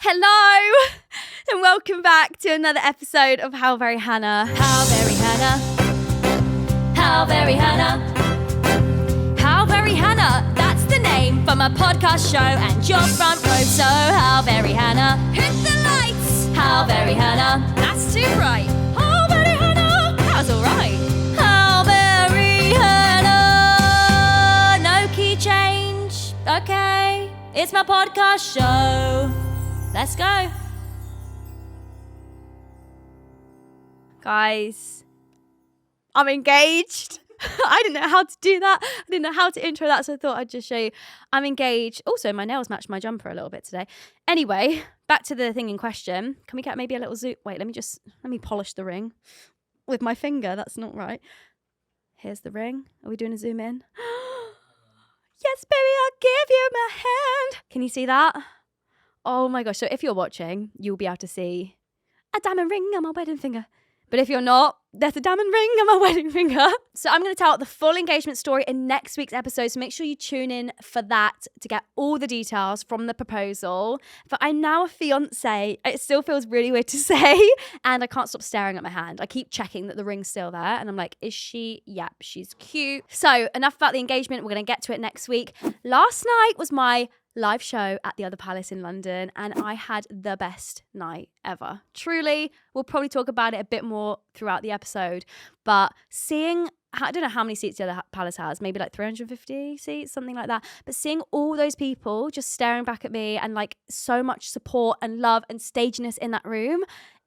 Hello and welcome back to another episode of How Very Hannah. How Very Hannah. How Very Hannah. How Very Hannah. That's the name for my podcast show and your front row. So How Very Hannah. Hit the lights. How Very Hannah. That's too bright. How Very Hannah. That's all right. How Very Hannah. No key change. Okay. It's my podcast show. Let's go. Guys, I'm engaged. I didn't know how to do that. I didn't know how to intro that, so I thought I'd just show you. I'm engaged. Also, my nails match my jumper a little bit today. Anyway, back to the thing in question. Can we get maybe a little zoom? Wait, let me polish the ring with my finger. That's not right. Here's the ring. Are we doing a zoom in? Yes, baby, I'll give you my hand. Can you see that? Oh my gosh. So if you're watching, you'll be able to see a diamond ring on my wedding finger. But if you're not, there's a diamond ring on my wedding finger. So I'm going to tell the full engagement story in next week's episode. So make sure you tune in for that to get all the details from the proposal. But I'm now a fiance. It still feels really weird to say. And I can't stop staring at my hand. I keep checking that the ring's still there. And I'm like, is she? Yep, she's cute. So enough about the engagement. We're going to get to it next week. Last night was my live show at the Other Palace in London, and I had the best night ever. Truly, we'll probably talk about it a bit more throughout the episode, but seeing, I don't know how many seats the Other Palace has, maybe like 350 seats, something like that, but seeing all those people just staring back at me and like so much support and love and staginess in that room,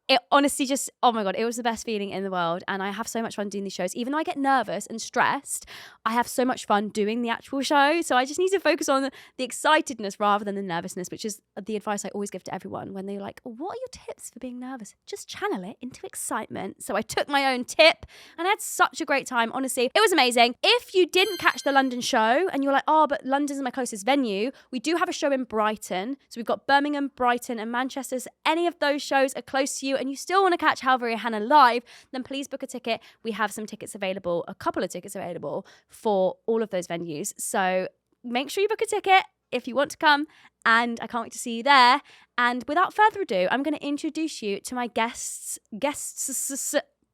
it honestly just, oh my God, it was the best feeling in the world. And I have so much fun doing these shows. Even though I get nervous and stressed, I have so much fun doing the actual show. So I just need to focus on the excitedness rather than the nervousness, which is the advice I always give to everyone when they're like, what are your tips for being nervous? Just channel it into excitement. So I took my own tip and I had such a great time. Honestly, it was amazing. If you didn't catch the London show and you're like, oh, but London's my closest venue, we do have a show in Brighton. So we've got Birmingham, Brighton and Manchester. So any of those shows are close to you and you still want to catch How Very Hannah live, then please book a ticket. We have some tickets available, a couple of tickets available for all of those venues. So make sure you book a ticket if you want to come, and I can't wait to see you there. And without further ado, I'm going to introduce you to my guests,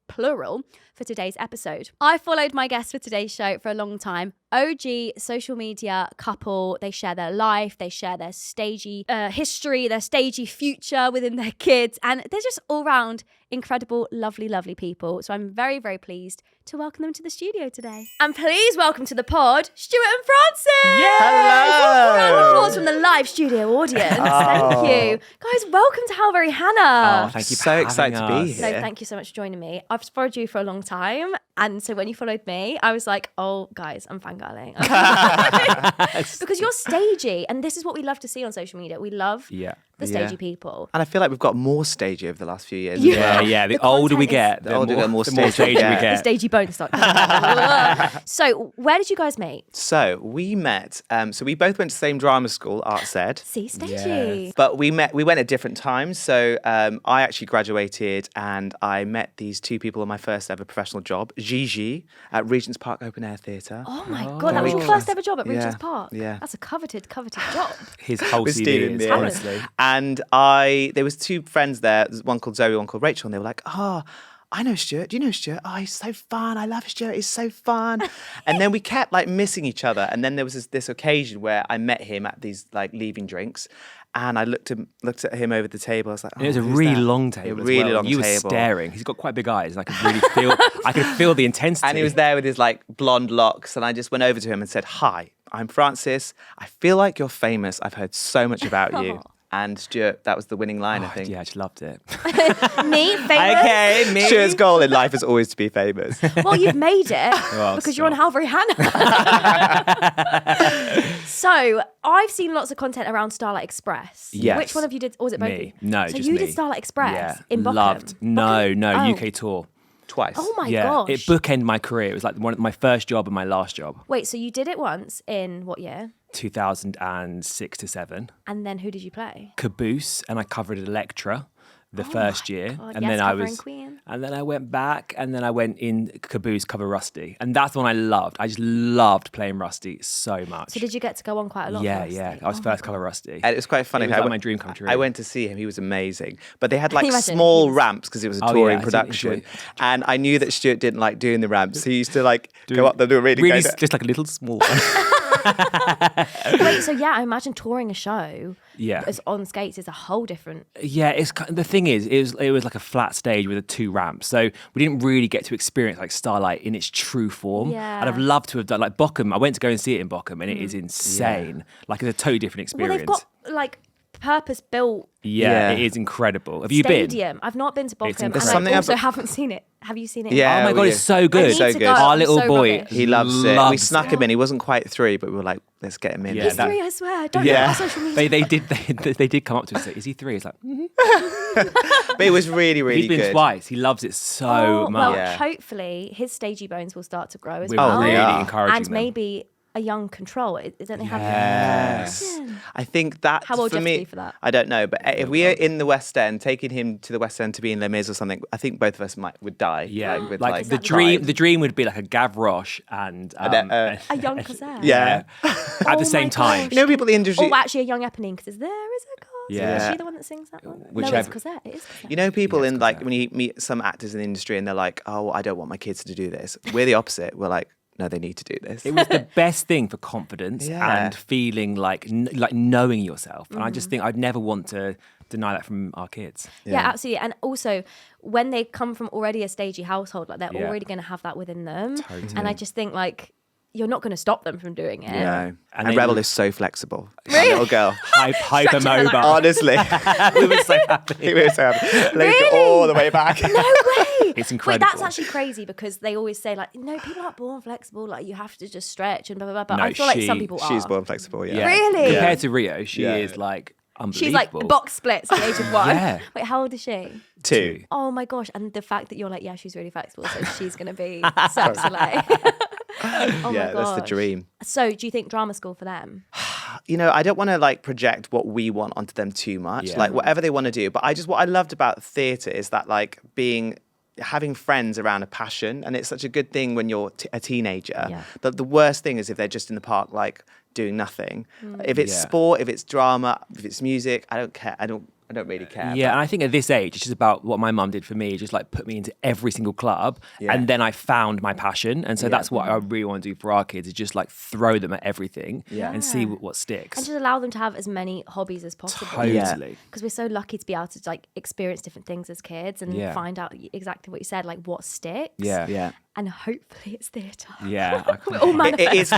plural, for today's episode. I followed my guests for today's show for a long time. OG social media couple. They share their life, they share their stagey history, their stagey future within their kids, and they're just all round incredible, lovely, lovely people. So I'm very, very pleased to welcome them to the studio today. And please welcome to the pod, Stuart and Francis! Yeah! Hello! A round of applause from the live studio audience. Thank you. Guys, welcome to How Very Hannah. Oh, thank you. So excited to be here. No, thank you so much for joining me. I've followed you for a long time. And so when you followed me, I was like, oh, guys, I'm fangirling. Because you're stagey. And this is what we love to see on social media. We love the stagey people. And I feel like we've got more stagey over the last few years. Yeah. The older we get, the older we get, more stagey we get. The stagey bones start. So where did you guys meet? So we met, so we both went to the same drama school, Arts Ed. See, stagey. Yes. But we went at different times. So I actually graduated and I met these two people on my first ever professional job, Gigi at Regent's Park Open Air Theatre. Oh my God, that was your first ever job at Regent's Park? Yeah. That's a coveted job. His whole With CV Stephen, is, yeah. honestly. And there was two friends there, one called Zoe, one called Rachel, and they were like, I know Stuart. Do you know Stuart? Oh, he's so fun. I love Stuart. He's so fun. And then we kept like missing each other. And then there was this occasion where I met him at these like leaving drinks. And I looked at him over the table. I was like, it was a really long table. You were staring. He's got quite big eyes. And I could really feel the intensity. And he was there with his like blonde locks. And I just went over to him and said, hi, I'm Francis. I feel like you're famous. I've heard so much about you. And Stuart, that was the winning line, I think. Yeah, I just loved it. Me, famous? Okay, me. Stuart's goal in life is always to be famous. Well, you've made it because you're on How Very Hannah. So, I've seen lots of content around Starlight Express. Yes. Which one of you did, or was it both of you? No, so just you me. did Starlight Express in Buckham? Loved. No, UK tour. Twice. Oh my Yeah, gosh. it bookended my career. It was like my first job and my last job. Wait, so you did it once in what year? 2006 to 7. And then who did you play? Caboose, and I covered Electra the first year. God, and yes, then I covering was Queen. And then I went back, and then I went in Caboose cover Rusty. And that's the one I loved. I just loved playing Rusty so much. So did you get to go on quite a lot? Yeah, for Rusty? yeah. I was first cover Rusty. And it was quite funny. It was like my dream come true. I went to see him. He was amazing. But they had like Can you imagine? small ramps because it was a touring I didn't production. enjoy it. And I knew that Stuart didn't like doing the ramps. He used to like go up there, do a really just like a little small one. Wait, so yeah, I imagine touring a show Yeah. as on skates is a whole different. Yeah, the thing is, it was like a flat stage with 2 ramps, so we didn't really get to experience like Starlight in its true form. Yeah. And I've loved to have done like Bochum. I went to go and see it in Bochum, and it is insane. Like it's a totally different Well, experience. they've got like purpose-built Yeah, Yeah. it is incredible. Have you been? stadium. I've not been to Bochum, and incredible. I also haven't seen it. Have you seen it? Yeah. Oh my god, we- it's so I good. need So to good. go. Our I'm little so boy, rubbish. He loves it. We loves snuck him in. He wasn't quite 3, but we were like, let's get him in. Yeah, He's that- 3, I swear. Don't Yeah. look on social media. they did come up to us and say, "Is he 3?" It's like But it was really, really he's been good. twice. He loves it so Oh, much. well, Yeah. hopefully his stagey bones will start to grow as We're well. they really are. encouraging And them. maybe a young control. Don't they have? Yes. I think that How old for do you have to me, be for that? I don't know, but if we are in the West End, taking him to the West End to be in Les Mis or something, I think both of us would die. Yeah, with, like the the dream. vibe. The dream would be like a Gavroche and a A young Cosette. Yeah. at Oh the same my time. gosh. You know, people in the industry. Oh, actually, a young Eponine, because there is a cause. Yeah. Is she the one that sings that one? No, Whichever- it's Cosette. It is Cosette. You know, people Yes, in like Cosette. when you meet some actors in the industry and they're like, "Oh, I don't want my kids to do this." We're the opposite. We're like, "No, they need to do this." It was the best thing for confidence Yeah. and feeling like knowing yourself. And I just think I'd never want to deny that from our kids. Yeah, absolutely. And also, when they come from already a stagey household, like they're Yeah. already going to have that within them. Totally. And I just think like you're not going to stop them from doing it. No. And And they- Rebel is so flexible. Really? That little girl. Hyper mobile. Honestly, We were so happy. we were so happy. Legs Really? all the way back. No way. It's Wait, incredible. that's actually crazy because they always say like, no, people aren't born flexible. Like you have to just stretch and blah blah blah. But No, I feel like some she- people She's are. born flexible. Yeah. Yeah. Really? Compared to Rio, she Yeah. is like She's like unbelievable. box splits at the age of 1. Yeah. Wait, how old is she? 2. Oh my gosh! And the fact that you're like, yeah, she's really flexible, so she's gonna be such a like. Oh Yeah, my that's the gosh. dream. So, do you think drama school for them? You know, I don't want to like project what we want onto them too much. Yeah. Like whatever they want to do. But what I loved about theatre is that like having friends around a passion, and it's such a good thing when you're a teenager. Yeah. But the worst thing is if they're just in the park like doing nothing. If it's Yeah. sport, if it's drama, if it's music, I don't care. I don't really care. Yeah, and I think at this age, it's just about what my mum did for me, just like put me into every single club. Yeah. And then I found my passion. And so that's what I really want to do for our kids is just like throw them at everything and see what sticks. And just allow them to have as many hobbies as possible. Totally. Because we're so lucky to be able to like experience different things as kids and Yeah. find out exactly what you said, like what sticks. Yeah. Yeah. And hopefully it's theatre. Yeah. I We're all manifesting. It's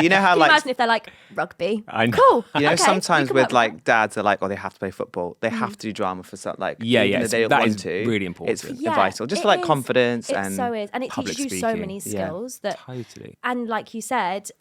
you know how Can you like imagine if they're like rugby? I know. Cool. you know okay, sometimes we can work with like dads are like, oh, they have to play football. They have to do drama for something like Yeah, even yeah, though they don't that want is to. really important. It's Yeah, vital. Just it for like is. confidence It and so is, and it public teaches you so speaking. many Yeah. skills that. Totally. And like you said,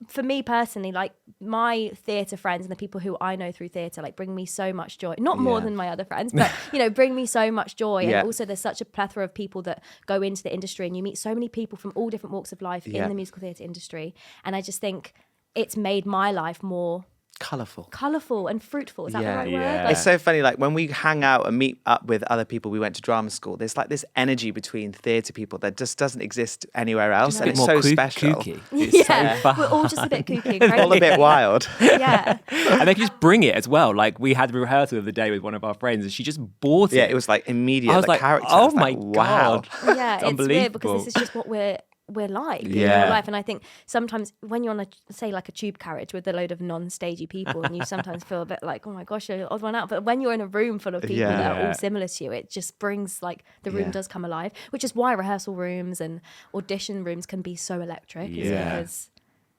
for me personally, like my theatre friends and the people who I know through theatre, like bring me so much joy. Not more Yeah. than my other friends, but you know, bring me so much joy. Yeah. And also, there's such a plethora of people that go into the industry, and you meet so many people from all different walks of life Yeah. in the musical theatre industry. And I just think it's made my life more colourful. colourful and fruitful. Is that Yeah. the right Yeah. word? Like, It's so funny, like when we hang out and meet up with other people we went to drama school, there's like this energy between theatre people that just doesn't exist anywhere else. A And bit it's more so special. kooky. It's yeah, so fun. we're all just a bit kooky and All a crazy. bit wild. Yeah. And they can just bring it as well. Like we had a rehearsal the other day with one of our friends and she just bought it. Yeah, it was like immediate. I was like, character. oh It's my like, wow. God. Yeah, it's weird because this is just what we're like in Yeah. real life. And I think sometimes when you're on say like a tube carriage with a load of non-stagey people and you sometimes feel a bit like, oh my gosh, you're the odd one out. But when you're in a room full of people Yeah. that are Yeah. all similar to you, it just brings like the room Yeah. does come alive, which is why rehearsal rooms and audition rooms can be so electric. Is Yeah. because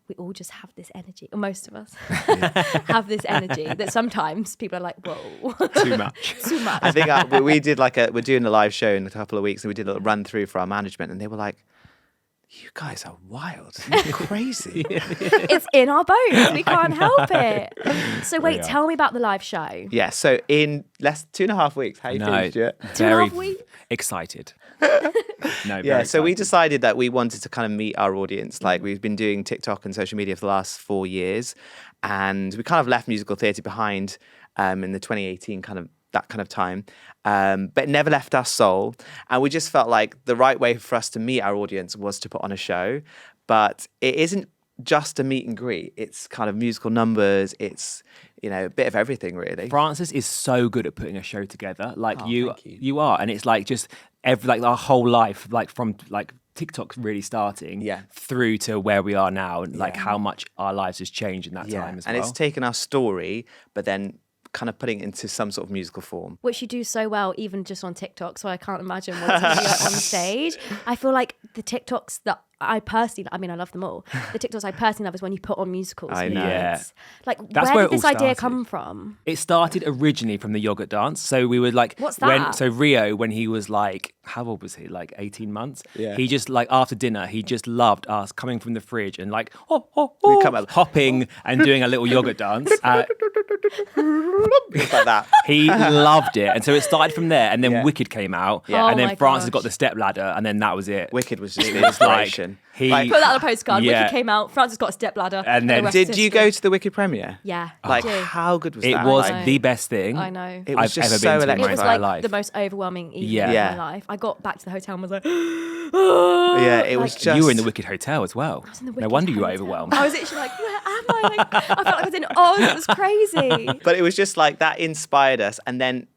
we all just have this energy, or most of us have this energy that sometimes people are like, whoa, Too much. too much. I think we did we're doing a live show in a couple of weeks and we did a little run through for our management and they were like, you guys are wild. You're crazy. It's in our bones. We can't help it. So wait, are. tell me about the live show. Yeah, so in less 2.5 weeks, how you feeling, Stuart? very 2.5 weeks? excited. No, Yeah, very so we excited. decided that we wanted to kind of meet our audience. Like we've been doing TikTok and social media for the last 4 years, and we kind of left musical theatre behind in the 2018 kind of that kind of time. But it never left our soul. And we just felt like the right way for us to meet our audience was to put on a show. But it isn't just a meet and greet. It's kind of musical numbers. It's, a bit of everything, really. Francis is so good at putting a show together. Like thank you. you are. And it's like just our whole life, like from like TikTok really starting through to where we are now, and like how much our lives has changed in that time as well. And it's taken our story, but then kind of putting it into some sort of musical form. Which you do so well, even just on TikTok. So I can't imagine what it's going to be like on stage. I feel like the TikToks that I personally, I love them all. The TikToks I personally love is when you put on musicals. I know. Yeah. Like, That's where where did it this all idea started. come from? It started originally from the yogurt dance. So we would like What's that? So Rio, when he was like, how old was he? Like 18 months. Yeah. He just like after dinner, he just loved us coming from the fridge and like We'd come out- hopping and doing a little yogurt dance. Things like that. He loved it, and so it started from there. And then Yeah. Wicked came out, Yeah. Oh and then my Francis gosh. got the step ladder, and then that was it. Wicked was just It the was like inspiration. he. Like- Put that on a postcard. Yeah. Wicked came out. Francis got a step ladder. And then- the rest is Did you history. go to the Wicked premiere? Yeah. Like, I did. how good was It that? was Like, the best thing I know. It was I've just ever so been to in my It was electrifying. entire like life. the most overwhelming evening Yeah. of Yeah. my life. I got back to the hotel and was like, Yeah, it was like, just... You were in the Wicked Hotel as well. in the No Wicked wonder you were Hotel. overwhelmed. I was literally like, where am I? Like, I felt like I was in Oz. It was crazy. But it was just like that inspired us. And then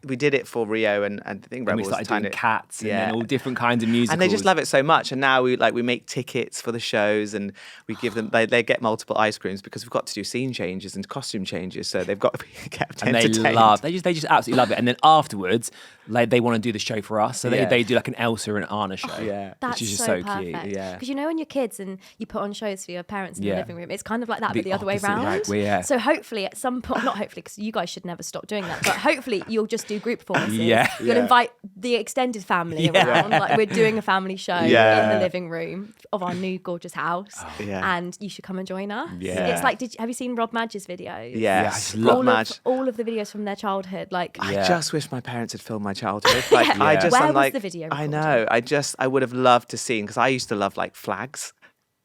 we did it for Rio and I think And Rebel we was started trying doing to... Cats and Yeah. then all different kinds of musicals. And they just love it so much. And now we make tickets for the shows and we give them, they get multiple ice creams because we've got to do scene changes and costume changes. So they've got to be kept And they entertained. they just absolutely love it. And then afterwards, like they want to do the show for us. So Yeah. they do like an Elsa and Anna show. Yeah. That's Which is just so so perfect. cute. Yeah. Because when you're kids and you put on shows for your parents in Yeah. the living room, it's kind of like that, The but the other way opposite, around. right, well, yeah. So hopefully at some point, not hopefully, because you guys should never stop doing that, but hopefully you'll just do group performances. Yeah. You'll invite the extended family Yeah. around. Like we're doing a family show Yeah. in the living room of our new gorgeous house. Yeah. And you should come and join us. Yeah. It's like, have you seen Rob Madge's videos? Yes. Yeah, I just love All of the videos from their childhood. Like, I Yeah. just wish my parents had filmed my childhood. Like, I Yeah. just, Where I'm was like, the video I recorded? know. I would have loved to see, because I used to love like flags.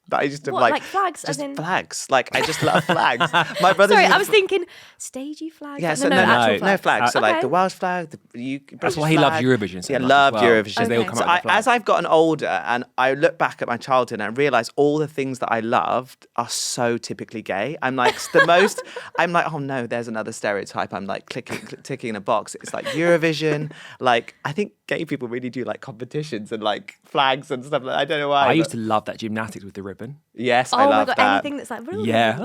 But I used to What, like flags, as just in- flags. Like I just love flags. My brother. sorry, I was thinking stagey flags. Yeah, Like, so actual no flags. So like Okay. the Welsh flag, the That's British why he loved flag. Eurovision so Yeah, much loved as well, Eurovision. because they all Okay. come So out with the as flag. I've gotten older and I look back at my childhood and I realise all the things that I loved are so typically gay. I'm like I'm like, oh no, there's another stereotype. I'm like ticking in a box. It's like Eurovision. Like I think gay people really do like competitions and like flags and stuff. I don't know why. I used to love that gymnastics with the ribbon. Yes, Oh I my love god, that. anything that's like Yeah.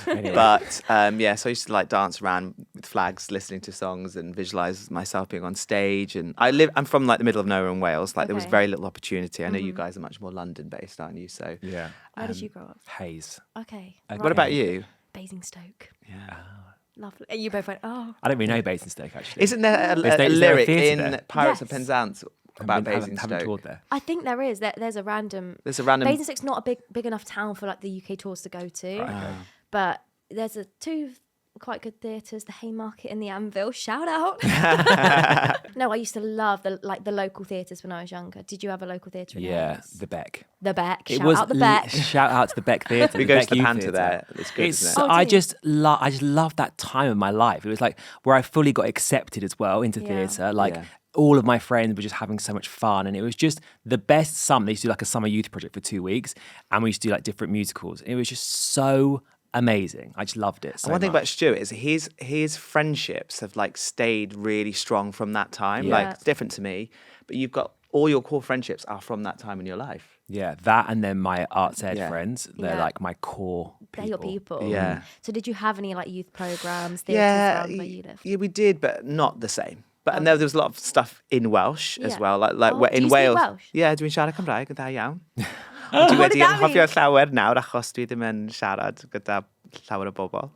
Anyway. But yeah, so I used to like dance around with flags, listening to songs, and visualize myself being on stage. And I'm from like the middle of nowhere in Wales. Like there was Okay. very little opportunity. I know you guys are much more London based, aren't you? So Yeah. Where did you grow up? Hayes. Okay. what about you? Basingstoke. Yeah. Lovely. And you both went, oh. I don't really know Basingstoke actually. Isn't there Is there a a lyric theatre in there? Pirates of Yes. Penzance about haven't toured Basingstoke? there. I think there is. There's a random. There's a random. Basingstoke's not a big enough town for like the UK tours to go to. But there's two quite good theatres, the Haymarket and the Anvil. Shout out. No, I used to love the local theatres when I was younger. Did you have a local theatre in Yeah, Hayes? the Beck. The Beck. It Shout was out the Beck. shout out to the Beck Theatre. We the go Beck to the Youth Panther Theatre. there. It's good, It's isn't it? Oh, I do you? just love that time of my life. It was like where I fully got accepted as well into Yeah. theatre. Like Yeah. all of my friends were just having so much fun, and it was just the best summer. They used to do like a summer youth project for 2 weeks, and we used to do like different musicals. It was just so amazing. I just loved it. So And one thing much. about Stuart is his friendships have like stayed really strong from that time. Yeah. Like it's different to me, but you've got all your core friendships are from that time in your life. Yeah, that and then my arts ed Yeah. friends. They're Yeah. like my core people. They're your people. Yeah. So did you have any like youth programs, theatres Yeah, around where you lived? yeah, we did, but not the same. But and there was a lot of stuff in Welsh as Yeah. well, like Oh, where do in you speak Wales. Welsh? Yeah, dwi'n siarad Cymraeg yn dda iawn. What Dwi did wedi that anghofio mean? llawer nawr achos dwi ddim yn siarad gyda llawer o bobl.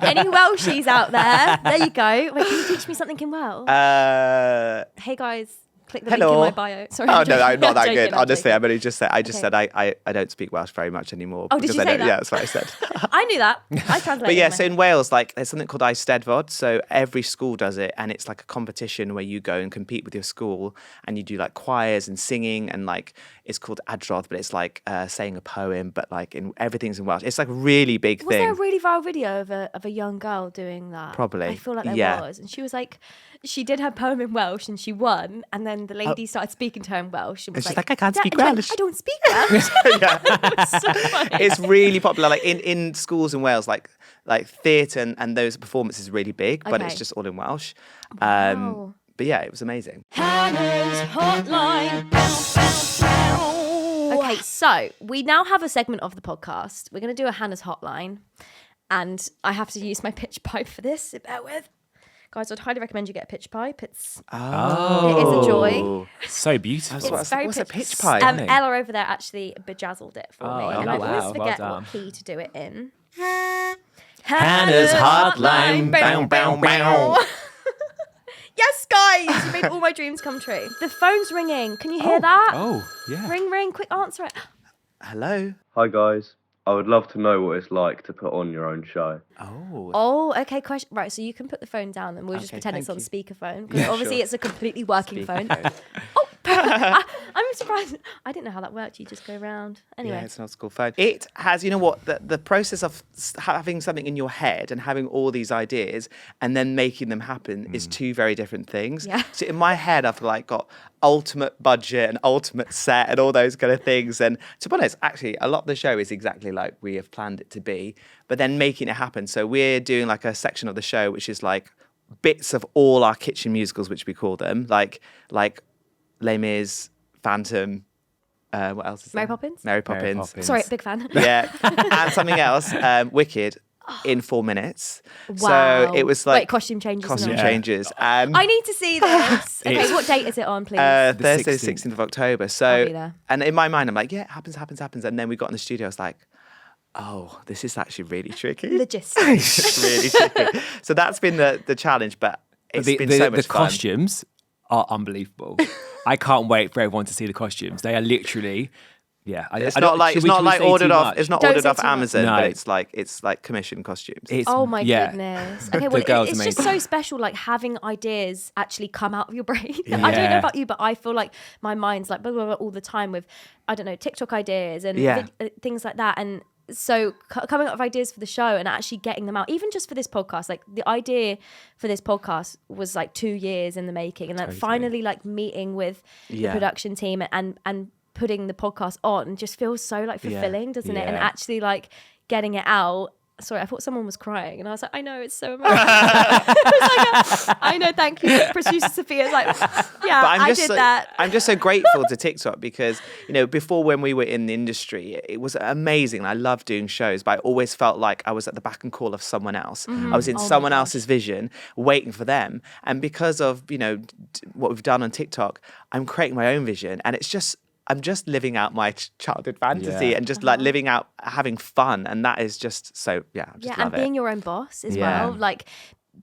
Any Welshies out there? There you go. Wait, can you teach me something in Welsh? Hey guys, Click the link in my bio. Sorry. Oh no, I'm not that joking, good. I'm Honestly, joking. I only just said I don't speak Welsh very much anymore. Oh, did because you I say don't- that? Yeah, that's what I said. I knew that. I translated. But yeah, in my so head. in Wales, like there's something called Eisteddfod. So every school does it, and it's like a competition where you go and compete with your school, and you do like choirs and singing, and like it's called adrodd, but it's like saying a poem, but like everything's in Welsh. It's like a really big Was thing. there a really viral video of a young girl doing that? Probably. I feel like there Yeah. was. And she was like, she did her poem in Welsh and she won. And then the Oh. lady started speaking to her in Welsh and was And she's like, "I can't "Dad," speak and she went, Welsh. I don't speak Welsh. It was so funny. It's really popular, like in schools in Wales, like theatre and those performances are really big, but it's Okay. just all in Welsh. Wow. But yeah, it was amazing. Hannah's Hotline. Okay, so we now have a segment of the podcast. We're going to do a Hannah's Hotline. And I have to use my pitch pipe for this, so bear with. Guys, I'd highly recommend you get a pitch pipe. It is a joy. So beautiful. What's very a pitchy. pitch pipe? Ella over there actually bedazzled it for me. And I wow, always well forget done. what key to do it in. Hannah's Hotline. Bow, bow, bow. Yes, guys, you made all my dreams come true. The phone's ringing. Can you hear that? Oh, yeah. Ring, ring, quick answer it. Hello. Hi guys, I would love to know what it's like to put on your own show. Oh. Oh, okay, question. Right, so you can put the phone down and we'll just Okay, pretend it's on thank speakerphone. Because obviously sure. it's a completely working phone. I'm surprised. I didn't know how that worked. You just go around. Anyway. Yeah, it's an old school phone. It has, you know what, the process of having something in your head and having all these ideas and then making them happen is two very different things. Yeah. So in my head, I've like got ultimate budget and ultimate set and all those kind of things. And to be honest, actually, a lot of the show is exactly like we have planned it to be, but then making it happen. So we're doing like a section of the show, which is like bits of all our kitchen musicals, which we call them, like Les Mis, Phantom, what else is there? Mary Poppins? Mary Poppins. Poppins. Sorry, big fan. Yeah, and something else, Wicked, in 4 minutes. Wow. So it was like Wait, costume changes. and costume all. Yeah. changes. And I need to see this. Okay, what date is it on, please? Thursday, 16th. 16th of October. I'll So, be there. and in my mind, I'm like, yeah, it happens. And then we got in the studio, I was like, oh, this is actually really tricky. Logistics. It's really tricky. So that's been the challenge, but it's been so much the fun. costumes are unbelievable. I can't wait for everyone to see the costumes. They are literally, yeah. It's I not don't- like should it's we- not should we like say ordered too off. much? It's not Don't ordered say off too much. Amazon, No. but it's like commission costumes. It's- Oh my yeah. goodness. The Okay, well, girl's it's just amazing. so special, like having ideas actually come out of your brain. I don't Yeah. know about you, but I feel like my mind's like blah, blah, blah, all the time with, I don't know, TikTok ideas and Yeah. things like that. And so coming up with ideas for the show and actually getting them out, even just for this podcast, like the idea for this podcast was like 2 years in the making, and then finally like meeting with the Yeah. production team and putting the podcast on just feels so like fulfilling, doesn't it? And Yeah. actually like getting it out. Sorry, I thought someone was crying, and I was like, I know, it's so emotional. It's like I know, thank you. Producer Sophia's like, yeah, But I did that. I'm just so grateful to TikTok because, you know, before when we were in the industry, it was amazing. I loved doing shows, but I always felt like I was at the back and call of someone else. I was in Oh my someone gosh. else's vision, waiting for them. And because of, you know, what we've done on TikTok, I'm creating my own vision. And I'm just living out my childhood fantasy Yeah. and just like living out, having fun. And that is just so, yeah, I just Yeah, love and being it. your own boss as Yeah. well. Like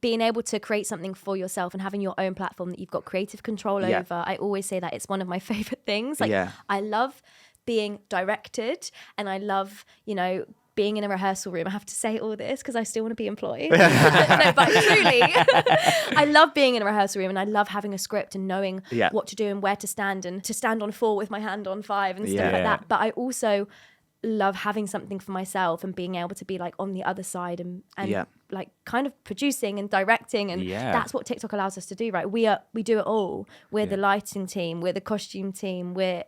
being able to create something for yourself and having your own platform that you've got creative control Yeah. over. I always say that it's one of my favorite things. Like Yeah. I love being directed, and I love, you know, being in a rehearsal room. I have to say all this because I still want to be employed. No, but truly, I love being in a rehearsal room, and I love having a script and knowing Yeah. what to do and where to stand on 4 with my hand on 5 and stuff Yeah. like that. But I also love having something for myself and being able to be like on the other side and Yeah. like kind of producing and directing, and Yeah. that's what TikTok allows us to do, right? We do it all. We're the lighting team, we're the costume team, we're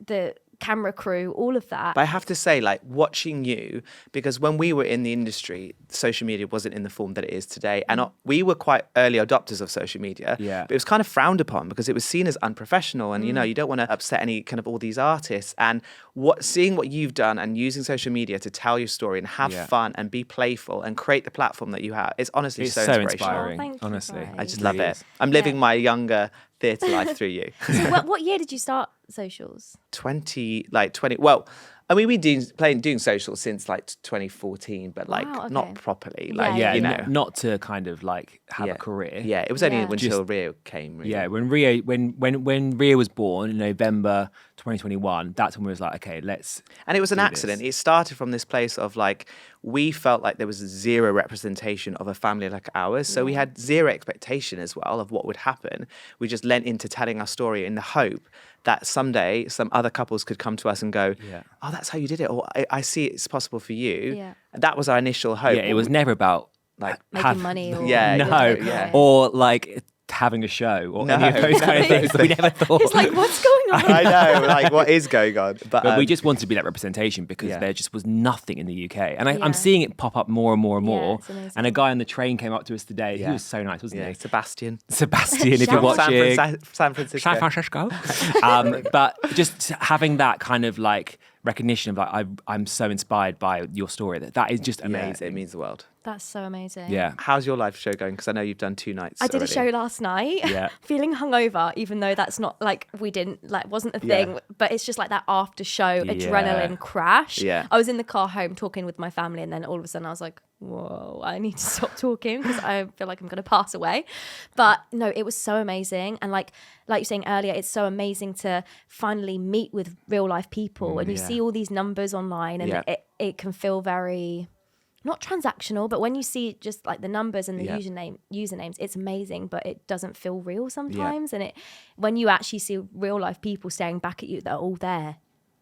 the camera crew, all of that. But I have to say, like, watching you, because when we were in the industry, social media wasn't in the form that it is today. And we were quite early adopters of social media. Yeah. But it was kind of frowned upon because it was seen as unprofessional. And, you know, you don't want to upset any kind of all these artists. And seeing what you've done and using social media to tell your story and have Yeah. fun and be playful and create the platform that you have, it's honestly It's so so inspirational. inspiring. Oh, thank you, honestly. Brian. I just It love really it. is. I'm living my younger theatre life through you. So what year did you start socials? 20, well, I mean, we've been doing socials since like 2014, but like Wow, okay. not properly. Yeah, Like, Yeah, you know. not to kind of like have Yeah. a career. Yeah, it was only Yeah. until Rio came. Really. Yeah, when Ria was born in November 2021, that's when we was like, okay, let's. And it was an do accident. this. It started from this place of like, we felt like there was zero representation of a family like ours. So we had zero expectation as well of what would happen. We just lent into telling our story in the hope that someday some other couples could come to us and go, Yeah. oh, that's how you did it. Or I see it's possible for you. Yeah. And that was our initial hope. Yeah, it was never about like, Making money or Yeah, no, yeah. or like having a show or any of No, those kind of no. things. We never thought. It's like, what's going on? I know, like what is going on? But we just wanted to be that representation because Yeah. there just was nothing in the UK. And Yeah. I'm seeing it pop up more and more and Yeah, more. it's amazing. And a guy on the train came up to us today. Yeah. He was so nice, wasn't yeah, he? Sebastian. Sebastian, if you're Shout out. watching. San Francisco. San Francisco. But just having that kind of like recognition of like, I'm so inspired by your story. That is just Yeah, amazing. it means the world. That's so amazing. Yeah. How's your live show going? Because I know you've done 2 nights. I did a already. show last night, Yeah. feeling hungover, even though that's not like we didn't like wasn't a Yeah. thing. But it's just like that after show Yeah. adrenaline crash. Yeah. I was in the car home talking with my family, and then all of a sudden I was like, "Whoa, I need to stop talking because I feel like I'm going to pass away." But no, it was so amazing, and like you're saying earlier, it's so amazing to finally meet with real life people, and you yeah. see all these numbers online, and Yeah. it can feel very. Not transactional, but when you see just like the numbers and the Yeah. usernames, it's amazing, but it doesn't feel real sometimes. And when you actually see real life people staring back at you, they're all there.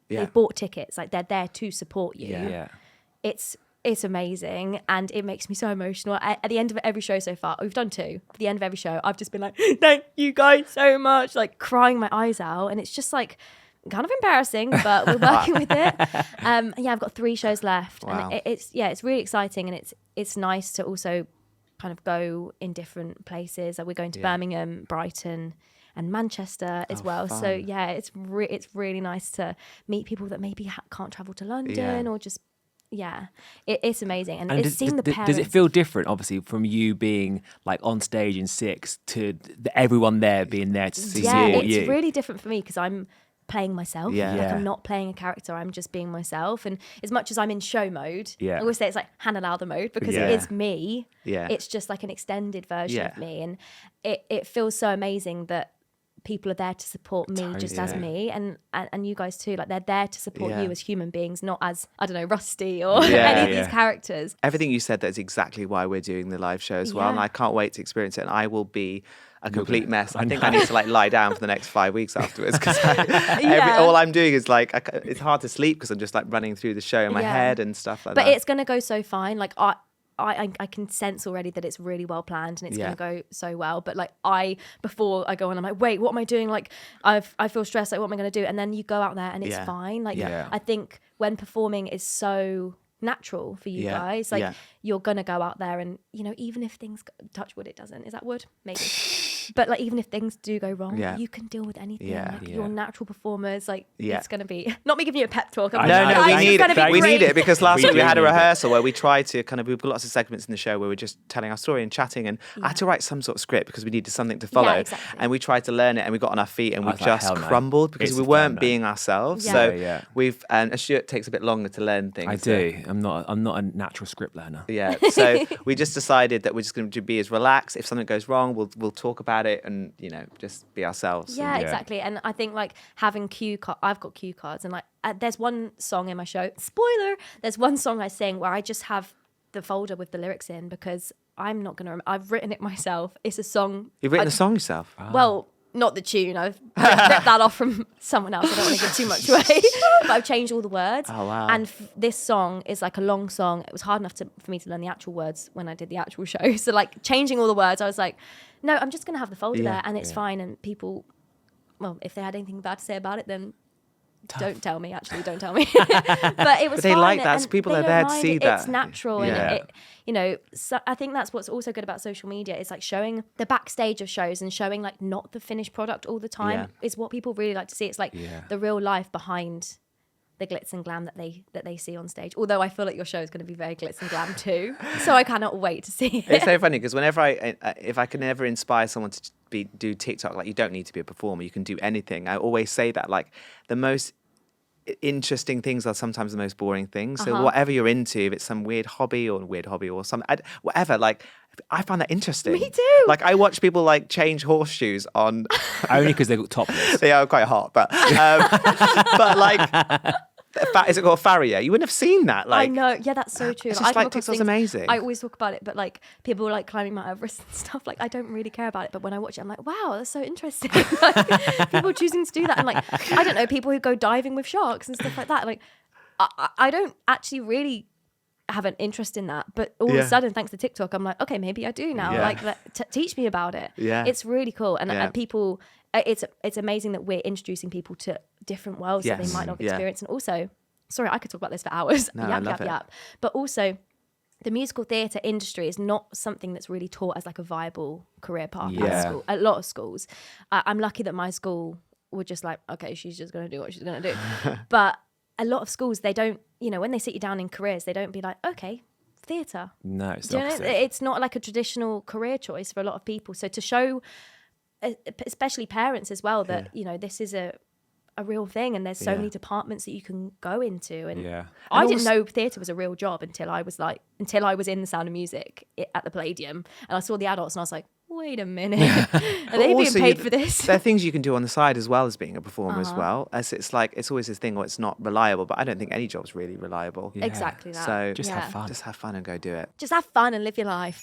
Yeah. They've bought tickets, like they're there to support you. Yeah. Yeah. It's amazing, and it makes me so emotional. At the end of every show so far, we've done 2. At the end of every show, I've just been like, "Thank you guys so much," like crying my eyes out, and it's just like kind of embarrassing, but we're working with it. Yeah, I've got 3 shows left, Wow. and it's really exciting, and it's nice to also kind of go in different places. Like we're going to Birmingham, Brighton, and Manchester as well. So fun. yeah, it's really nice to meet people that maybe can't travel to London or just. Yeah, it's amazing, and it's seeing the parents. Does it feel different, obviously, from you being like on stage in 6 to everyone there being there to see Yeah, support it's you? really different for me because I'm playing myself. Yeah. Like Yeah. I'm not playing a character, I'm just being myself. And as much as I'm in show mode, Yeah. I always say it's like Hannah Lowther mode because Yeah. it is me. Yeah. It's just like an extended version Yeah. of me. And it feels so amazing that people are there to support me just as Totally. me and you guys too. Like they're there to support Yeah. you as human beings, not as, I don't know, Rusty or Yeah, any of yeah. these characters. Everything you said, that's exactly why we're doing the live show as well. And Yeah. I can't wait to experience it. And I will be a complete mess. I think know. I need to like lie down for the next 5 weeks afterwards because Yeah. all I'm doing is like, it's hard to sleep because I'm just like running through the show in my Yeah. head and stuff like But that. it's going to go so fine. Like I can sense already that it's really well planned and it's Yeah. going to go so well. But like before I go on, I'm like, wait, what am I doing? Like I feel stressed. Like what am I going to do? And then you go out there and it's Yeah. fine. Like Yeah. I think when performing is so natural for you Yeah. guys, like Yeah. you're going to go out there and, you know, even if things touch wood, it doesn't. Is that wood? Maybe. But like even if things do go wrong, Yeah. you can deal with anything. Yeah. Like Yeah. you're natural performers. Like Yeah. it's going to be not me giving you a pep talk. I'm I like, know, No, "Guys, we it's need gonna be it. We need great." it because last We week we do had a need it. rehearsal where we tried to kind of, we've got lots of segments in the show where we're just telling our story and chatting. And I had to write some sort of script because we needed something to follow. exactly. And we tried to learn it and we got on our feet and I we was like, just hell no. crumbled because It's we a weren't no. being ourselves. Yeah. So Yeah. we've, and Stuart takes a bit longer to learn things. I so- do. I'm not a natural script learner. Yeah. So we just decided that we're just going to be as relaxed. If something goes wrong, we'll talk about it and, you know, just be ourselves. Yeah, Yeah. exactly. And I think like having cue cards, I've got cue cards, and like there's one song in my show. Spoiler: there's one song I sing where I just have the folder with the lyrics in because I'm not gonna. I've written it myself. It's a song. You've written the song yourself? Well, not the tune. I've ripped that off from someone else. I don't want to give too much away, but I've changed all the words. Oh, wow. And this song is like a long song. It was hard enough for me to learn the actual words when I did the actual show. So like changing all the words, I was like, no, I'm just gonna have the folder Yeah, there, and it's fine. And people, well, if they had anything bad to say about it, then don't tell me. Actually, don't tell me. But it was. But they fine, like that. and So people they are don't there to mind see it. that. It's natural, Yeah. and it, you know. So I think that's what's also good about social media. It's like showing the backstage of shows and showing like not the finished product all the time Yeah. is what people really like to see. It's like Yeah. the real life behind the glitz and glam that they see on stage. Although I feel like your show is going to be very glitz and glam too, so I cannot wait to see it. It's so funny because whenever if I can ever inspire someone to do TikTok, like you don't need to be a performer, you can do anything. I always say that like the most interesting things are sometimes the most boring things. So Uh-huh. whatever you're into, if it's some weird hobby or some whatever, like I find that interesting. Me too. Like I watch people like change horseshoes on. Only because they got topless. They are quite hot, but like. Is it called farrier? You wouldn't have seen that. Like, I know. Yeah, that's so true. It's I just come like across TikTok's things- amazing. I always talk about it, but like people like climbing Mount Everest and stuff. Like I don't really care about it, but when I watch it, I'm like, wow, that's so interesting. Like, people choosing to do that, and like I don't know, people who go diving with sharks and stuff like that. Like I don't actually really have an interest in that, but all of Yeah. a sudden, thanks to TikTok, I'm like, okay, maybe I do now. Yeah. Like, teach me about it. Yeah. It's really cool, and Yeah. people. It's amazing that we're introducing people to different worlds that they Yes. might not have Yeah. experienced, and also. Sorry, I could talk about this for hours. No, I love it. But also, the musical theatre industry is not something that's really taught as like a viable career path Yeah. at school. A lot of schools. I'm lucky that my school were just like, okay, she's just going to do what she's going to do. But a lot of schools, they don't, when they sit you down in careers, they don't be like, okay, theatre. No, it's Do the you know? opposite. It's not like a traditional career choice for a lot of people. So to show, especially parents as well, that, this is a real thing, and there's so many departments that you can go into, and Yeah. I And didn't also- know theatre was a real job until I was in the Sound of Music at the Palladium, and I saw the adults, and I was like, wait a minute, are they being Also, paid for this? There are things you can do on the side as well as being a performer as well. As it's like it's always this thing where it's not reliable, but I don't think any job's really reliable. Yeah. Exactly that. So Just have fun. Just have fun and go do it. Just have fun and live your life.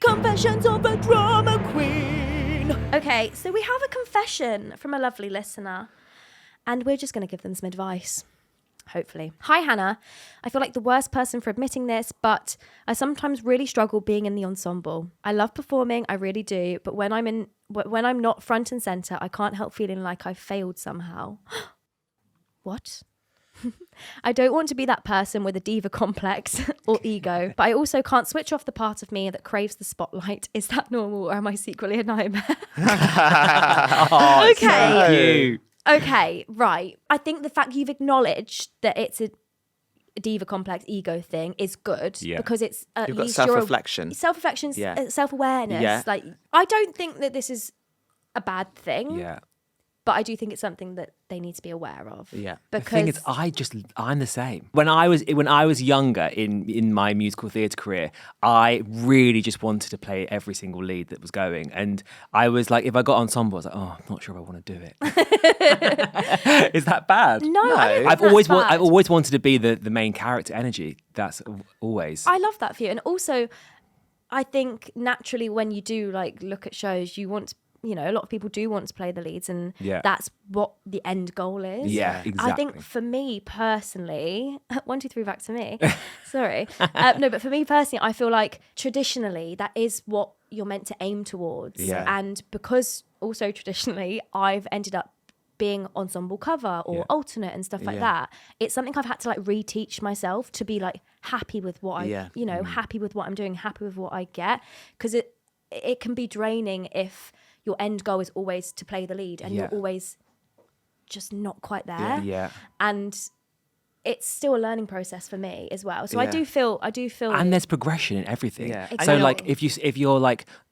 Confessions of a Drama Queen. Okay, so we have a confession from a lovely listener, and we're just going to give them some advice. Hopefully. Hi, Hannah. I feel like the worst person for admitting this, but I sometimes really struggle being in the ensemble. I love performing, I really do, but when I'm not front and center, I can't help feeling like I've failed somehow. What? I don't want to be that person with a diva complex or ego, but I also can't switch off the part of me that craves the spotlight. Is that normal, or am I secretly a nightmare? Oh, Okay. so cute. Okay, right. I think the fact you've acknowledged that it's a diva complex ego thing is good, Yeah. because it's at You've got least you're self-reflection. Self-reflection, Yeah. self-awareness. Yeah. Like, I don't think that this is a bad thing, Yeah. but I do think it's something that they need to be aware of. Yeah. The Because thing is, I'm the same. When I was younger in my musical theatre career, I really just wanted to play every single lead that was going, and I was like, if I got ensemble, I was like, oh, I'm not sure I want to do it. Is that bad? no, I don't think I've that's I've bad. always wanted to be the main character energy. That's always. I love that for you. And also, I think naturally when you do like look at shows, you want to, a lot of people do want to play the leads, and Yeah. that's what the end goal is. Yeah, exactly. I think for me personally, 1, 2, 3 back to me. Sorry. No, but for me personally, I feel like traditionally that is what you're meant to aim towards. Yeah. And because also traditionally I've ended up being ensemble cover or Yeah. alternate and stuff like Yeah. that, it's something I've had to like reteach myself to be like happy with what Yeah. happy with what I'm doing, happy with what I get, because it can be draining if your end goal is always to play the lead and Yeah. you're always just not quite there. Yeah. And it's still a learning process for me as well. So I Yeah. do feel And there's progression in everything. Yeah. So Exactly. like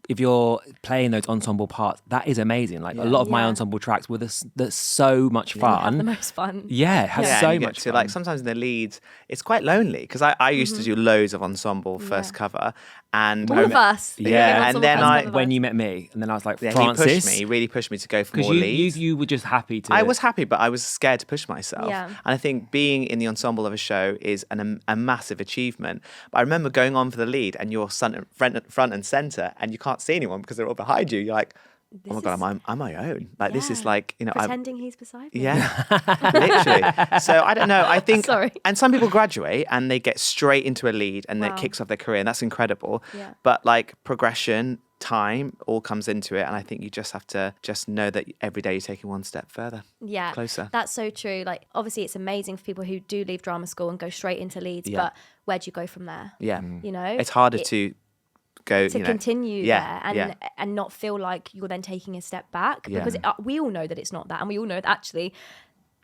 if you're playing those ensemble parts, that is amazing. Like a lot of my Yeah. ensemble tracks were that's so much you have the fun. most fun. Yeah, it has Yeah, so and you get much to, fun. like sometimes in the leads, it's quite lonely because I used to do loads of ensemble first cover, and All of us. Yeah, and then when you met me, and then I was like, he Francis, pushed me. He really pushed me to go for because more you leads. were just happy to. I was happy, but I was scared to push myself. Yeah. And I think being in the ensemble of a show is a massive achievement. But I remember going on for the lead, and you're front and center, and you can't see anyone because they're all behind you. You're like, oh my god, I'm on my own. Like this is Yeah. like pretending he's beside me. Yeah, literally. So I don't know. I think, Sorry. and some people graduate and they get straight into a lead, and Wow. that kicks off their career, and that's incredible. Yeah. But like progression, time, all comes into it, and I think you just have to just know that every day you're taking one step further. Yeah, Closer. That's so true. Like, obviously, it's amazing for people who do leave drama school and go straight into leads. Yeah. But where do you go from there? Yeah, You know, it's harder to go to you know, continue yeah, there and not feel like you're then taking a step back, Yeah. because we all know that it's not that, and we all know that actually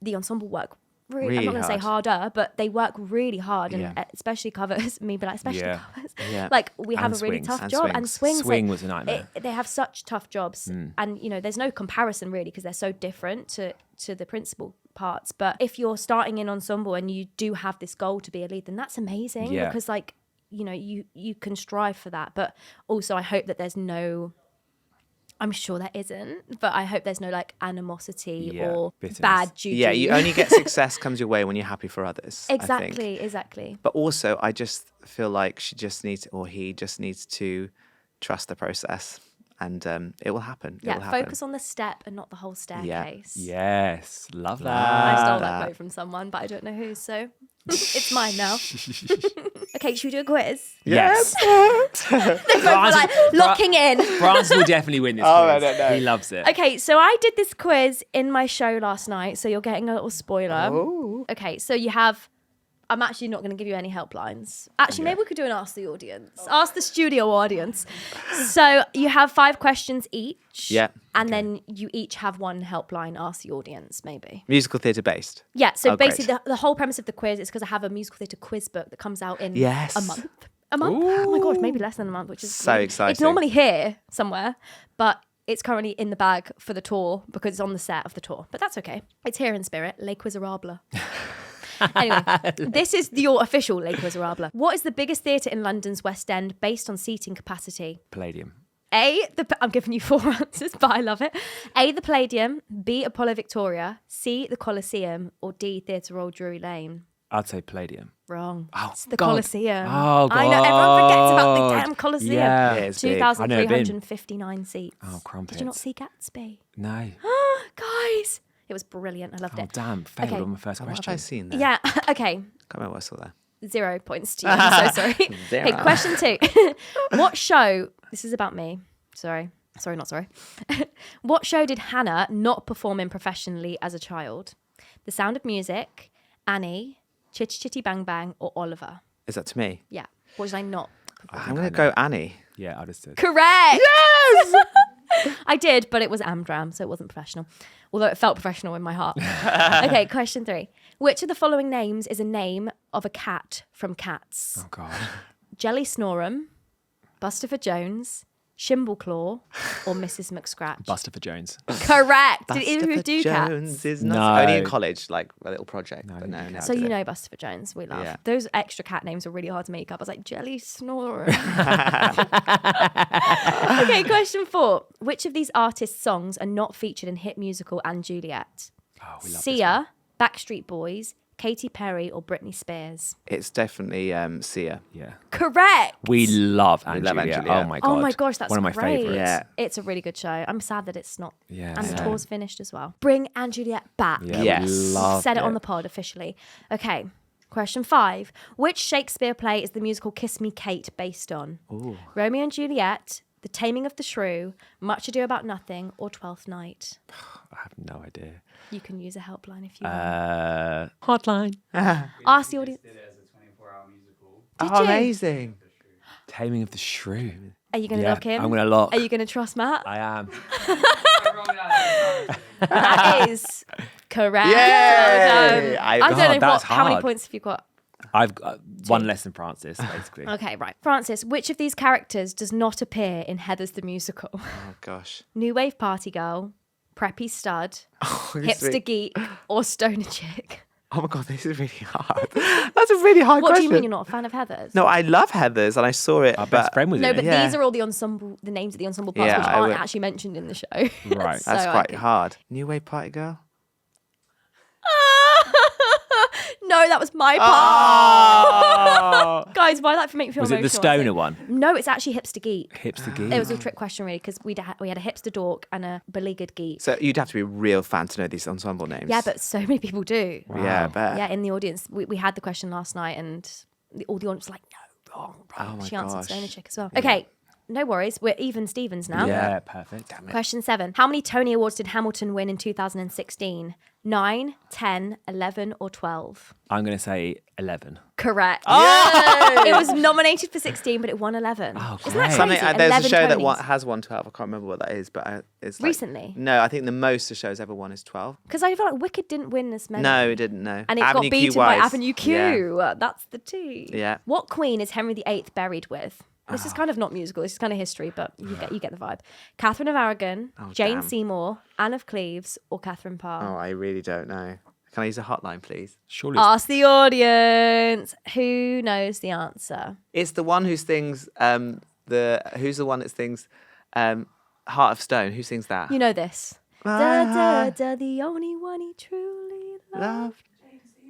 the ensemble work. Really, I'm Really not going to say hard. harder, but they work really hard, and Yeah. especially covers. Me, but like especially Yeah. covers. Yeah. Like we have And a really swings. tough And job, and swings. swings. Swing like, was a nightmare. they have such tough jobs, and there's no comparison really because they're so different to the principal parts. But if you're starting in ensemble and you do have this goal to be a lead, then that's amazing because like, you know, you can strive for that. But also I hope that there's no, I'm sure there isn't, but I hope there's no like animosity or bitterness. bad juju. Yeah, you only get success comes your way when you're happy for others. I think. Exactly. But also, I just feel like she just needs, or he just needs to trust the process, and it will happen. Yeah, it will happen. focus on the step and not the whole staircase. Yes, love that. I stole that quote from someone, but I don't know who, so it's mine now. Okay, should we do a quiz? Yes. They're both like locking in. Francis will definitely win this Oh, quiz. I don't know. He loves it. Okay, so I did this quiz in my show last night, so you're getting a little spoiler. Oh. Okay, so you have, I'm actually not going to give you any helplines. Actually, maybe we could do an ask the audience. Ask the studio audience. So you have 5 questions each. Yeah. And then you each have one helpline, ask the audience, maybe. Musical theatre based. Yeah, so Oh, great. basically the whole premise of the quiz is because I have a musical theatre quiz book that comes out in Yes. a month. A month? Oh my gosh, maybe less than a month, which is So exciting. It's normally here somewhere, but it's currently in the bag for the tour because it's on the set of the tour. But that's okay. It's here in spirit, Les Quizerables. Anyway, this is your official Les Quizerables. What is the biggest theatre in London's West End based on seating capacity? Palladium. I'm giving you 4 answers, but I love it. A, the Palladium, B, Apollo Victoria, C, the Colosseum, or D, Theatre Royal Drury Lane. I'd say Palladium. Wrong. Oh, It's the God. Colosseum. Oh, God. I know, everyone forgets about the damn Colosseum. Yeah. Yeah, it's big. 2,359 seats. Oh, crumpets. Did you not see Gatsby? No. Guys, it was brilliant. I loved Oh, it. damn. Failed Okay. on my first What have question. I seen there? Yeah, okay. Can't remember what I saw there. 0 points to you. I'm so sorry. Zero. Okay, question 2. What show, this is about me. Sorry, not sorry. What show did Hannah not perform in professionally as a child? The Sound of Music, Annie, Chitty Chitty Bang Bang, or Oliver? Is that to me? Yeah. What did I not? I'm going to go Annie. Yeah, I just did. Correct. Yes. I did, but it was Amdram, so it wasn't professional. Although it felt professional in my heart. Okay, question 3. Which of the following names is a name of a cat from Cats? Oh, God. Jelly Snorum, Busterford Jones, Shimbleclaw, or Mrs. McScratch? Buster for Jones. Correct. Did either of you Buster do Cats? Jones is not No. only in college, like a little project. But no, never So did you it. know Busterford Jones, we love. Yeah. Those extra cat names are really hard to make up. I was like, Jelly Snorum. Okay, question 4. Which of these artists' songs are not featured in hit musical and Juliet? Oh, we love Sia, Backstreet Boys, Katy Perry, or Britney Spears? It's definitely Sia. Yeah. Correct. We love love Angelia. Angelia. Oh, my God. Oh my gosh, that's one of my great. favourites. Yeah. It's a really good show. I'm sad that it's not. Yeah. And the same. tour's finished as well. Bring Anne Juliet back. Yeah, Yes. we love Said it on the pod officially. Okay. Question 5. Which Shakespeare play is the musical Kiss Me Kate based on? Ooh. Romeo and Juliet, The Taming of the Shrew, Much Ado About Nothing, or Twelfth Night? I have no idea. You can use a helpline if you want. Hotline. Ask the audience. did it as a 24-hour musical. Did Oh, you? amazing. Taming of the Shrew. Are you going to Yeah, lock in? I'm going to lock. Are you going to trust Matt? I am. That is correct. Yay! Well done. I- I don't know that's how many hard. points have you got? I've got one less than Francis, basically. Okay, right. Francis, which of these characters does not appear in Heathers the Musical? Oh, gosh. New Wave Party Girl, Preppy Stud, Oh, Hipster Geek, or Stoner Chick? Oh, my God, this is really hard. That's a really hard What do question. you mean you're not a fan of Heathers? No, I love Heathers, and I saw it. Our but best friend was No, in but it. Yeah. these are all the names of the ensemble parts, Yeah, which I aren't would- actually mentioned in the show. Right. So That's I quite think- hard. New Wave Party Girl? No, that was my part. Oh! Guys, why did that make me feel Was it the emotional? stoner one? No, it's actually Hipster Geek. Hipster geek. It was a trick question, really, because we had a hipster dork and a beleaguered geek. So you'd have to be a real fan to know these ensemble names. Yeah, but so many people do. Yeah, I Wow. bet. Yeah, in the audience, we had the question last night, and all the audience was like, "No, wrong." Oh my She answered gosh. Stoner Chick as well. Okay, no worries. We're even Stevens now. Yeah, perfect. Damn it. Question 7. How many Tony Awards did Hamilton win in 2016? 9, 10, 11, or 12? I'm going to say 11. Correct. Oh! It was nominated for 16, but it won 11. Oh, Isn't that great. Something, crazy? there's a 11 show that Tonys. has won 12. I can't remember what that is, but it's like, Recently? No, I think the most a show's ever won is 12. Because I feel like Wicked didn't win this many. No, it didn't, no. And it Avenue got beaten Q by wise. Avenue Q. That's the T. Yeah. What queen is Henry VIII buried with? This is kind of not musical. This is kind of history, but you get the vibe. Catherine of Aragon, Oh, Jane damn. Seymour, Anne of Cleves, or Catherine Parr? Oh, I really don't know. Can I use a hotline, please? Surely. Ask the audience. Who knows the answer? It's the one who sings who's the one that sings Heart of Stone? Who sings that? You know this. Da, da, da, the only one he truly loved. Love.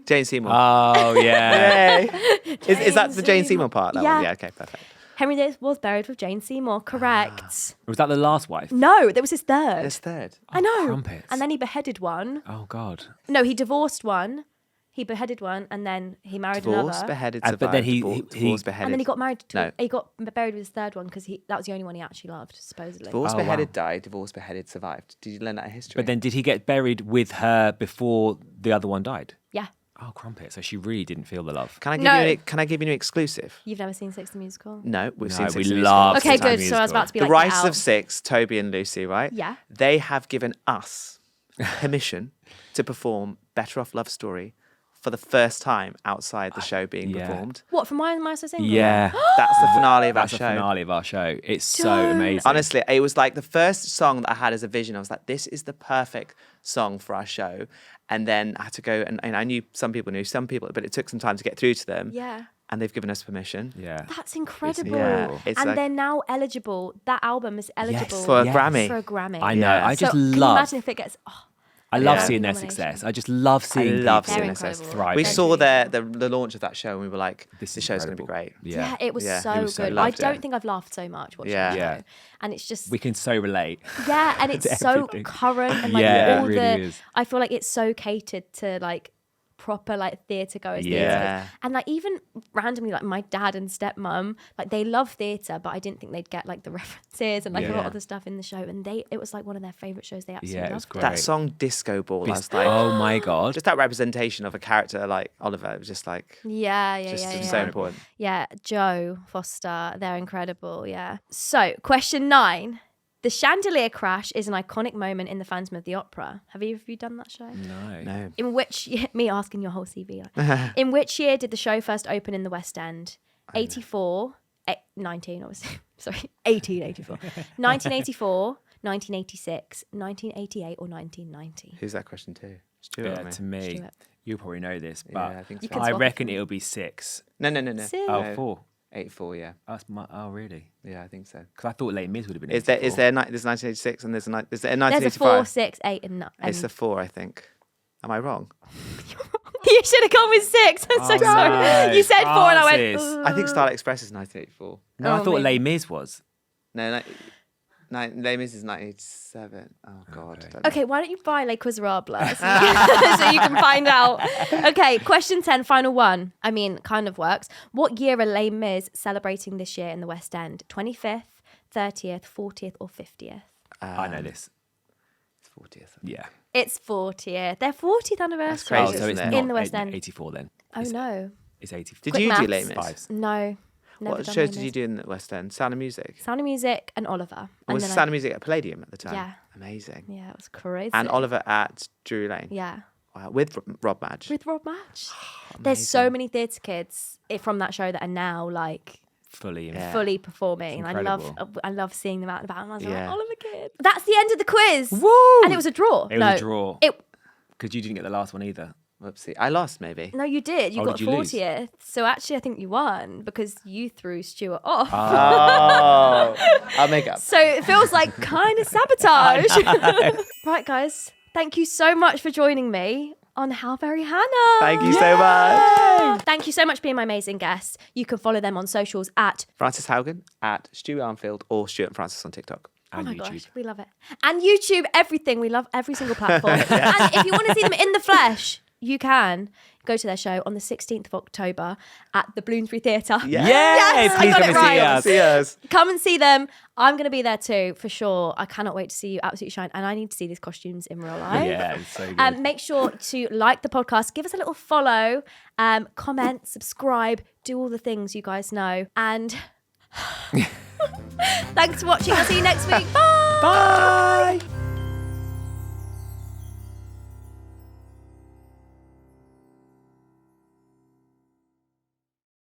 Jane Seymour. Oh yeah. Yay. Is that the Jane Seymour part? That Yeah. one? Yeah, okay, perfect. Henry VIII was buried with Jane Seymour. Correct. Was that the last wife? No, there was his third. There's third. I know. Crumpets. And then he beheaded one. Oh God. No, he divorced one. He beheaded one, and then he married Divorce, another. beheaded, But survived. then he- divorce, beheaded. And then he got married to. No. He got buried with his third one because that was the only one he actually loved, supposedly. Divorce, Oh, beheaded, wow. died. Divorce, beheaded, survived. Did you learn that in history? But then did he get buried with her before the other one died? Yeah, Oh, crumpet. So she really didn't feel the love. Can I give No. you? Can I give you an exclusive? you've never seen Six the Musical. No, we've No, seen we Six Musical. love Okay, Six the good. So I was Musical. about to be The like, Rice get out. of Six, Toby and Lucy, right? Yeah. They have given us permission to perform Better Off Love Story for the first time outside the show being yeah. performed. What, from Why Am I So Single? Yeah. That's the finale of our That's the show. finale of our show. It's so Don't. amazing. Honestly, it was like the first song that I had as a vision. I was like, this is the perfect song for our show. And then I had to go, and I knew some people, but it took some time to get through to them. Yeah. And they've given us permission. Yeah. That's incredible. Yeah, it's and like- they're now eligible. That album is eligible For a Yes. Grammy. for a Grammy. I know. Yeah. I just so can you love. imagine if it gets... Oh, I love Yeah. seeing their Nomination. success. I just love seeing love people seeing They're this. incredible. thrive. We They're saw really the launch of that show and we were like, This this is show's going to be incredible. great. yeah, it was Yeah, so it was so good. I loved it. don't think I've laughed so much watching Yeah. the show. Yeah. And it's just... We can so relate. Yeah, and it's to so everything. current and like Yeah, it all really the is. I feel like it's so catered to like proper like theatre goers. Yeah. theatre. And like even randomly like my dad and stepmom, like they love theatre, but I didn't think they'd get like the references and like a lot Yeah. of the stuff in the show. And it was like one of their favourite shows. They absolutely Yeah, it was loved great. That song Disco Ball, I was like, Oh my God. just that representation of a character like Oliver, it was just like, Yeah, just yeah. so important. Yeah, Joe Foster, they're incredible. Yeah. So, question 9. The chandelier crash is an iconic moment in the Phantom of the Opera. Have you done that show? No. No. In which me asking your whole CV. Like, in which year did the show first open in the West End? 84, 19 obviously. Sorry, 1884. 1984, 1986, 1988 or 1990? Who's that question to? Stuart or Yeah, me? to me, Stuart. you'll probably know this, Yeah, but I think You so. can I swap reckon it. it'll be 6. No. Six. Oh, No. 4. 84, yeah. That's my. Oh, really? Yeah, I think so. Because I thought Les Mis would have been. Is there 84. there's 1986 and there's a There's a 1985? 4, 6, 8 and 9. It's a 4, I think. Am I wrong? You should have gone with 6. I'm so Oh, sorry. no. You said 4 and I went, Francis. I think Starlight Express is 1984. No, I Oh, thought maybe. Les Mis was. No, Les Mis is 1987. Oh, God. Okay. I don't know. Okay, why don't you buy Les Miserables so you can find out. Okay, question 10, final one. I mean, kind of works. What year are Les Mis celebrating this year in the West End? 25th, 30th, 40th or 50th? I know this. It's 40th. Yeah. It's 40th. Their 40th anniversary. crazy, Oh, so it's isn't not it? In the West End. 84 then. Oh, no. It's 84. Did Quick you maths. do Les Mis? Fives. No. Never What done shows Les did you Mis. do in the West End? Sound of Music? Sound of Music and Oliver. Or And was then Sound of Music at Palladium at the time? Yeah. Amazing. Yeah, it was crazy. And Oliver at Drury Lane? Yeah. Wow. With Rob Madge? With Rob Madge. There's so many theatre kids from that show that are now like Fully. in- Yeah. fully performing. It's I love seeing them out and about. And I was like, Yeah. Oliver Kid. That's the end of the quiz. Woo! And it was a draw. It was a draw. It Because you didn't get the last one either. Whoopsie. I lost, maybe. no, you did. You Oh, got did you lose? 40th. So actually, I think you won because you threw Stuart off. Oh. I'll make up. So it feels like kind of sabotage. Right, guys. Thank you so much for joining me on How Very Hannah. Thank you so much. Thank you so much for being my amazing guest. You can follow them on socials at Francis Haugen at Stu Armfield or Stuart and Francis on TikTok. And oh my YouTube. gosh, we love it. And YouTube, everything. We love every single platform. And if you want to see them in the flesh, you can go to their show on the 16th of October at the Bloomsbury Theatre. Yeah. Yes, I please got come it and see right. us. See us. Come and see them. I'm going to be there too, for sure. I cannot wait to see you absolutely shine. And I need to see these costumes in real life. Yeah, it's so good. Make sure to like the podcast, give us a little follow, comment, subscribe, do all the things you guys know. And thanks for watching. I'll see you next week. Bye. Bye.